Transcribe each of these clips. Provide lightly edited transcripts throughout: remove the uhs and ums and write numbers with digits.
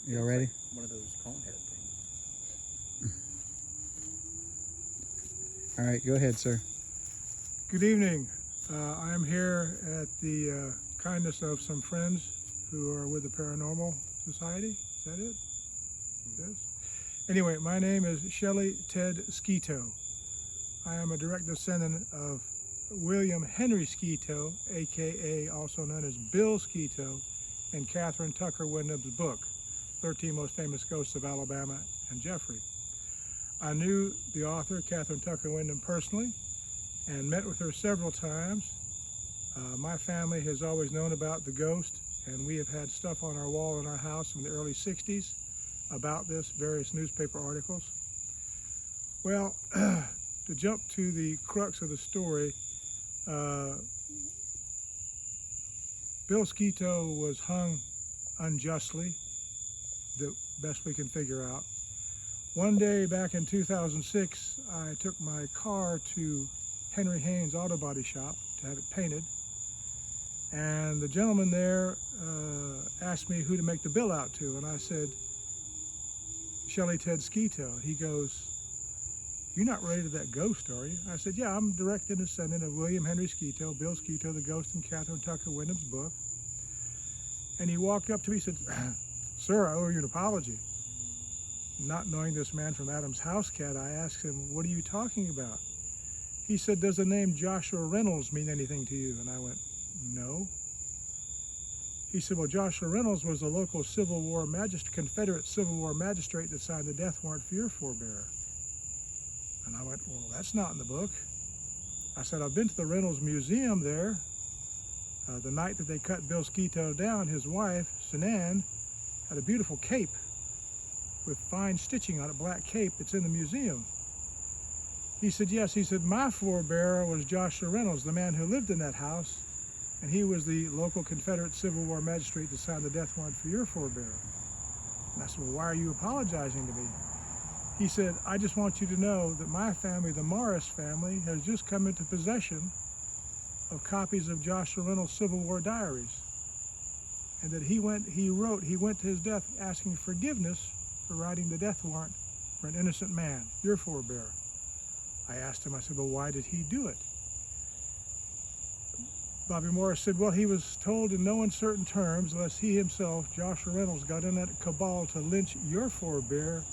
You all ready? Like one of those cone head things. All right, go ahead, sir. Good evening. I am here at the kindness of some friends who are with the Paranormal Society. Is that it? Yes. Anyway, my name is Shelley Ted Skeeto. I am a direct descendant of William Henry Skeeto, aka also known as Bill Skeeto, in Catherine Tucker Wyndham's book, 13 Most Famous Ghosts of Alabama and Jeffrey. I knew the author, Catherine Tucker Wyndham, personally and met with her several times. My family has always known about the ghost, and we have had stuff on our wall in our house in the early 60s about this, various newspaper articles. Well, to jump to the crux of the story, Bill Skeeto was hung unjustly, the best we can figure out. One day back in 2006, I took my car to Henry Haynes Auto Body Shop to have it painted, and the gentleman there asked me who to make the bill out to, and I said, Shelley Ted Skeeto. He goes, "You're not related to that ghost, are you?" I said, "Yeah, I'm direct descendant of William Henry Skeeto, Bill Skeeto, the ghost in Catherine Tucker Wyndham's book." And he walked up to me and said, "Sir, I owe you an apology." Not knowing this man from Adam's House Cat, I asked him, "What are you talking about?" He said, "Does the name Joshua Reynolds mean anything to you?" And I went, "No." He said, "Well, Joshua Reynolds was the local Confederate Civil War magistrate that signed the death warrant for your forebearer." And I went, "Well, that's not in the book." I said, "I've been to the Reynolds Museum there. The night that they cut Bill Skeeto down, his wife, Sinan, had a beautiful cape with fine stitching on it, black cape. It's in the museum." He said, "Yes." He said, "My forebearer was Joshua Reynolds, the man who lived in that house, and he was the local Confederate Civil War magistrate that signed the death warrant for your forebearer." And I said, "Well, why are you apologizing to me?" He said, "I just want you to know that my family, the Morris family, has just come into possession of copies of Joshua Reynolds' Civil War diaries, and that he went to his death asking forgiveness for writing the death warrant for an innocent man, your forebearer." I asked him, I said, "Well, why did he do it?" Bobby Morris said, "Well, he was told in no uncertain terms, unless he himself, Joshua Reynolds, got in that cabal to lynch your forebearer,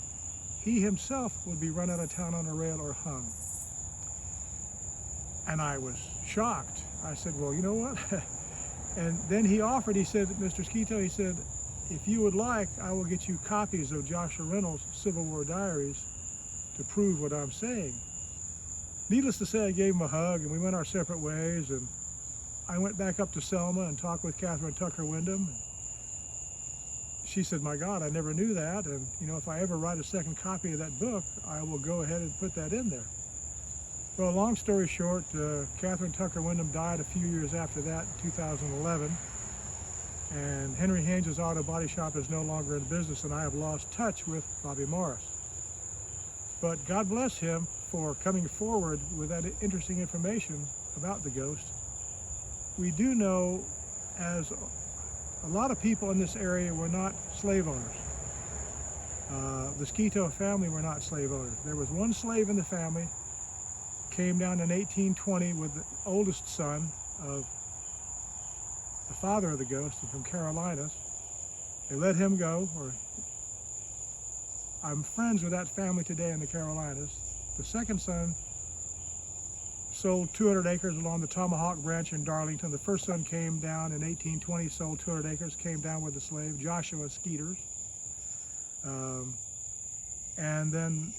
he himself would be run out of town on a rail or hung." And I was shocked. I said, "Well, you know what?" And then he offered, he said, "Mr. Skeeto," he said, "if you would like, I will get you copies of Joshua Reynolds' Civil War diaries to prove what I'm saying." Needless to say, I gave him a hug, and we went our separate ways, and I went back up to Selma and talked with Catherine Tucker Wyndham. She said, "My God, I never knew that, and if I ever write a second copy of that book, I will go ahead and put that in there." Well, long story short, Catherine Tucker Wyndham died a few years after that, 2011, and Henry Haynes' Auto Body Shop is no longer in business, and I have lost touch with Bobby Morris. But God bless him for coming forward with that interesting information about the ghost. We do know, as a lot of people in this area were not slave owners. The Skeeto family were not slave owners. There was one slave in the family, came down in 1820 with the oldest son of the father of the ghost from Carolinas. They let him go, I'm friends with that family today in the Carolinas. The second son sold 200 acres along the Tomahawk Branch in Darlington. The first son came down in 1820, sold 200 acres, came down with the slave, Joshua Skeeters. And then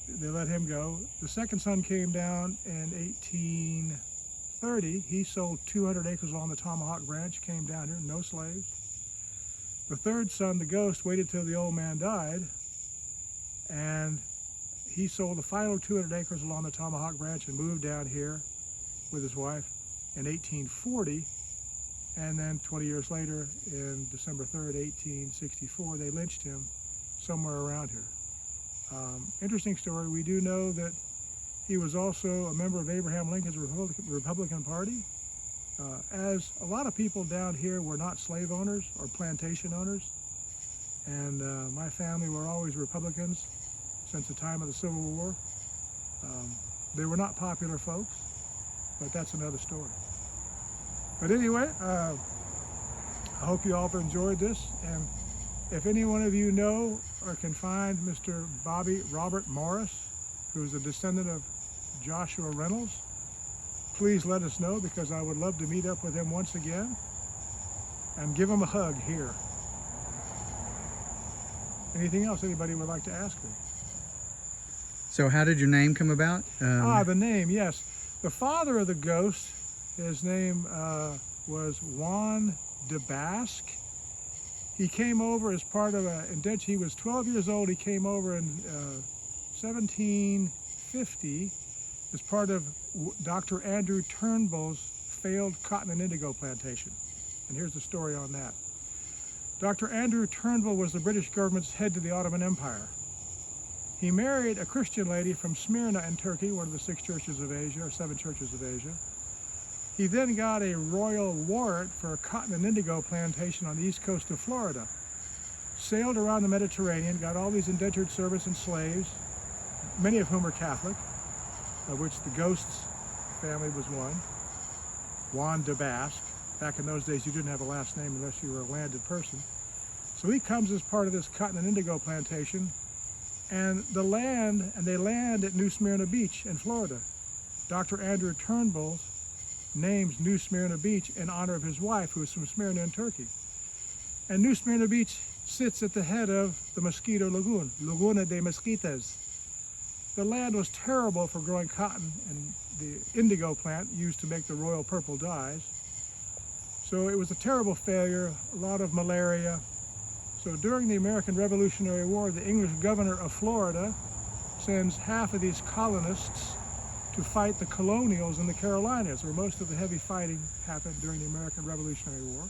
they let him go. The second son came down in 1830. He sold 200 acres along the Tomahawk Branch, came down here, no slaves. The third son, the ghost, waited till the old man died, and he sold the final 200 acres along the Tomahawk Branch and moved down here with his wife in 1840. And then 20 years later, in December 3rd, 1864, they lynched him somewhere around here. Interesting story. We do know that he was also a member of Abraham Lincoln's Republican Party. As a lot of people down here were not slave owners or plantation owners, And my family were always Republicans since the time of the Civil War. They were not popular folks, but that's another story. But anyway, I hope you all have enjoyed this. And if any one of you know or can find Mr. Bobby Robert Morris, who is a descendant of Joshua Reynolds, please let us know, because I would love to meet up with him once again and give him a hug here. Anything else anybody would like to ask me? So how did your name come about? The name, yes. The father of the ghost, his name was Juan de Basque. He came over as part of a indenture. He was 12 years old. He came over in 1750 as part of Dr. Andrew Turnbull's failed cotton and indigo plantation. And here's the story on that. Dr. Andrew Turnbull was the British government's head to the Ottoman Empire. He married a Christian lady from Smyrna in Turkey, one of the 6 churches of Asia, or 7 churches of Asia. He then got a royal warrant for a cotton and indigo plantation on the east coast of Florida. Sailed around the Mediterranean, got all these indentured servants and slaves, many of whom were Catholic, of which the ghost's family was one, Juan de Basque. Back in those days, you didn't have a last name unless you were a landed person. So he comes as part of this cotton and indigo plantation, and they land at New Smyrna Beach in Florida. Dr. Andrew Turnbull names New Smyrna Beach in honor of his wife, who is from Smyrna in Turkey. And New Smyrna Beach sits at the head of the Mosquito Lagoon, Laguna de Mosquitas. The land was terrible for growing cotton and the indigo plant used to make the royal purple dyes. So it was a terrible failure, a lot of malaria. So during the American Revolutionary War, the English governor of Florida sends half of these colonists to fight the colonials in the Carolinas, where most of the heavy fighting happened during the American Revolutionary War.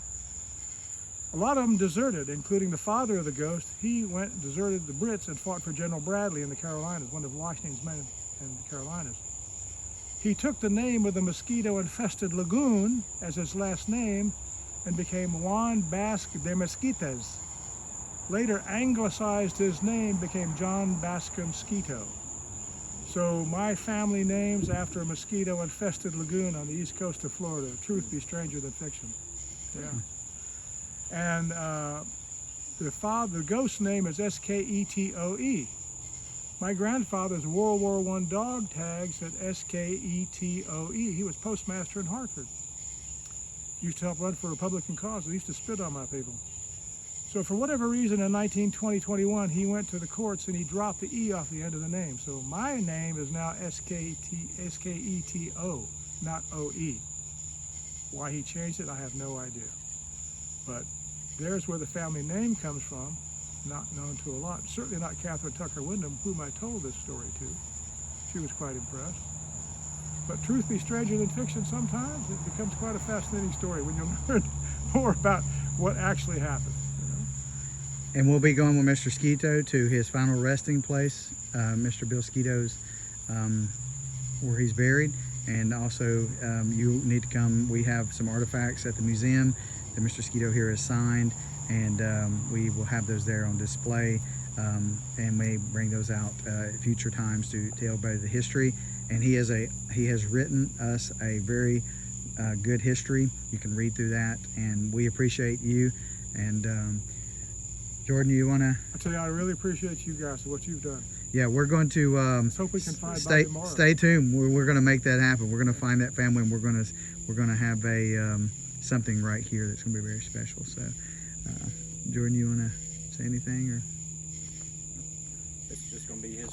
A lot of them deserted, including the father of the ghost. He deserted the Brits and fought for General Bradley in the Carolinas, one of Washington's men in the Carolinas. He took the name of the mosquito-infested lagoon as his last name and became Juan Basque de Mesquitas. Later anglicized his name, became John Bascom Mosquito. So my family name's after a mosquito-infested lagoon on the east coast of Florida. Truth be stranger than fiction. Yeah. And the ghost name is Sketoe. My grandfather's World War I dog tag said Sketoe. He was postmaster in Hartford. Used to help run for Republican causes. He used to spit on my people. So for whatever reason in 1920-21, he went to the courts and he dropped the E off the end of the name. So my name is now Sketo, not OE. Why he changed it, I have no idea. But there's where the family name comes from, not known to a lot. Certainly not Catherine Tucker Wyndham, whom I told this story to. She was quite impressed. But truth be stranger than fiction, sometimes it becomes quite a fascinating story when you learn more about what actually happened. And we'll be going with Mr. Sketo to his final resting place, Mr. Bill Sketo's, where he's buried. And also, you need to come. We have some artifacts at the museum that Mr. Sketo here has signed, and we will have those there on display, and may bring those out at future times to tell everybody the history. And he has written us a very good history. You can read through that, and we appreciate you. And Jordan, you want to? I tell you, I really appreciate you guys and what you've done. Yeah, we're going to Let's hope we can find Bobby Morris. Stay tuned. We're going to make that happen. We're going to find that family, and we're going to have a something right here that's going to be very special. So, Jordan, you want to say anything or? It's just going to be his